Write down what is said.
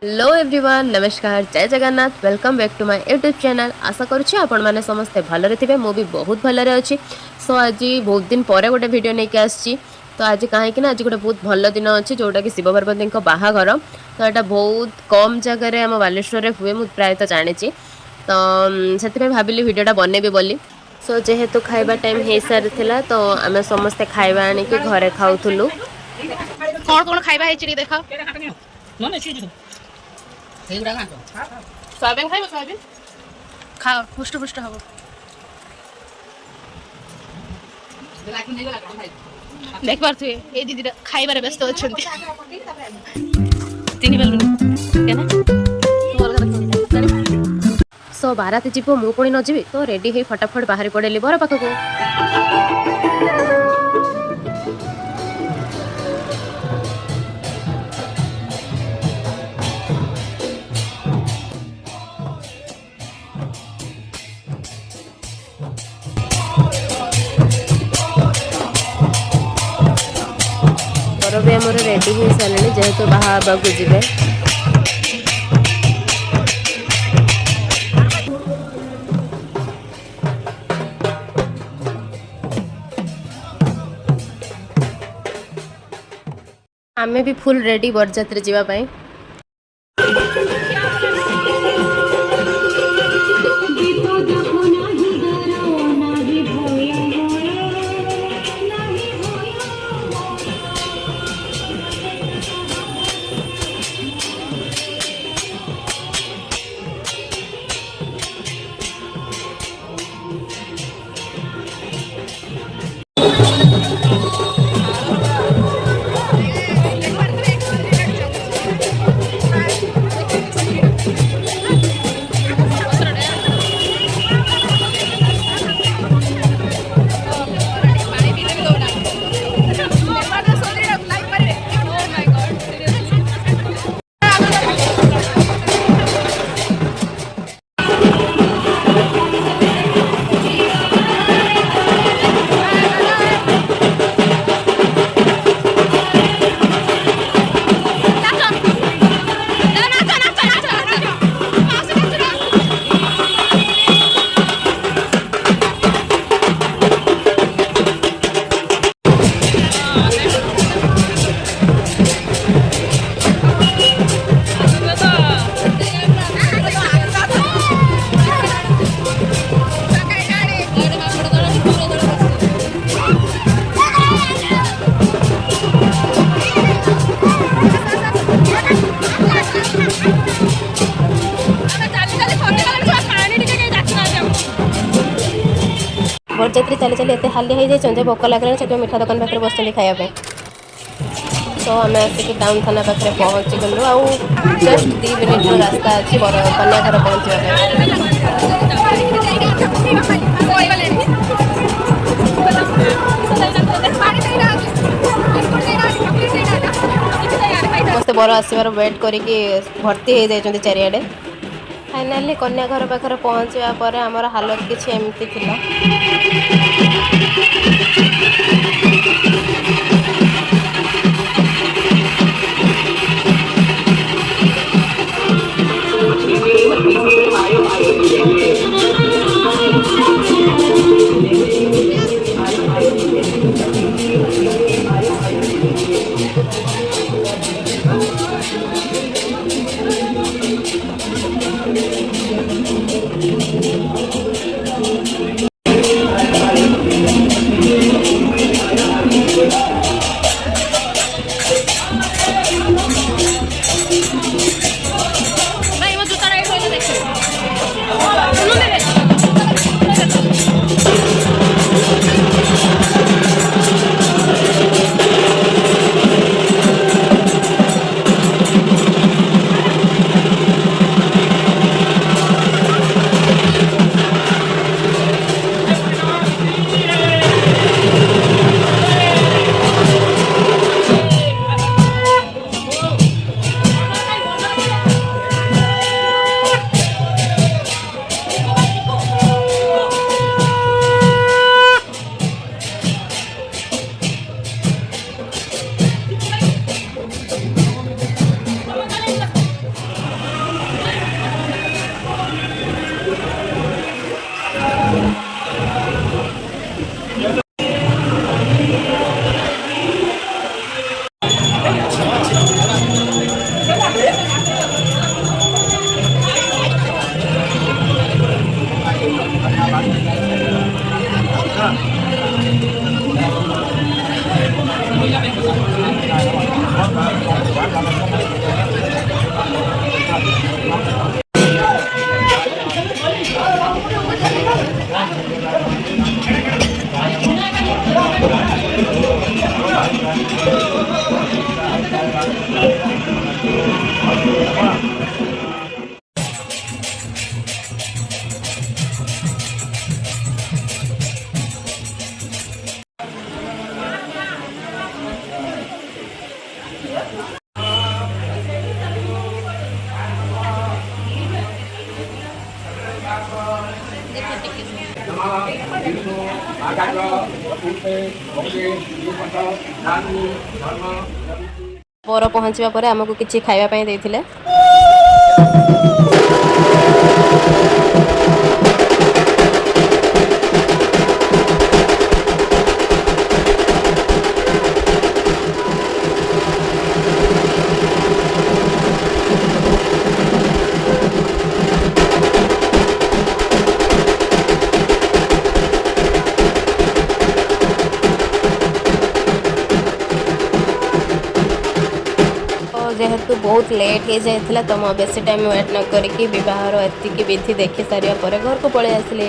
Hello everyone, नमस्कार, जय Jagannath. Welcome back to my YouTube channel. आशा करुच्ची आपण मैंने समस्ते भलरे थे। मु भी बहुत भलरे अच्छी। सो आज बहुत दिन पर गोटे वीडियो नहीं आसी। तो आज कहीं आज गोटे बहुत भल दिन अच्छी जोटा कि शिव पार्वती बाहाघर। तो यहाँ बहुत कम जगह आम बालेश्वर हुए, मुझे प्राय तो जानी। तो से भाविली भिडटा बनैबी बोली। सो जेहेतु खाइबा टाइम हो सारी तो आम समस्ते खाइबा आनिकी घरे खाऊलु। कौन कौन खाइबा है चिड़ी देखा सोयाबीन खाइबो सोयाबीन खाओ हुष्ट पुष्ट हबो देख पारथुए ए दीदी खाइबारे व्यस्त अछंती तिनी बेलु केना सो बाराती जीव मु पुणी न जीवी तो रेडी हो फटाफट बाहरी पड़ेली बर पाखक। बर भी आमर रेडी हो सारे जेहेतु बाहा जीवे। आमे भी फुल रेडी बरजात्रे जीवाई। बरजात्री चली चली एत हालिया हो जाए भोक लगे से मीठा दुकान पाखे बस खायापे। तो आम आसिक टाउन थाना पाखे पहुँची गलु। आ जस्ट 2 मिनिट रास्ता अच्छी कन्या घर पहुँचा। मस्त बर आसबार वेट करके भर्ती हो जाती चारिआडे। फाइनाली कन्या घर पाखे पहुँचा पर आमर हालत किसी एमती थिला। ବର ପହଞ୍ଚିବା ପରେ ଆମକୁ କିଛି ଖାଇବା ପାଇଁ ଦେଇଥିଲେ। ଯେହେତୁ ବହୁତ ଲେଟ୍ ହେଇଯାଇଥିଲା ତ ମୁଁ ବେଶୀ ଟାଇମ୍ ୱେଟ୍ ନ କରିକି ବିବାହର ଏତିକି ବିଧି ଦେଖି ସାରିବା ପରେ ଘରକୁ ପଳେଇ ଆସିଲି।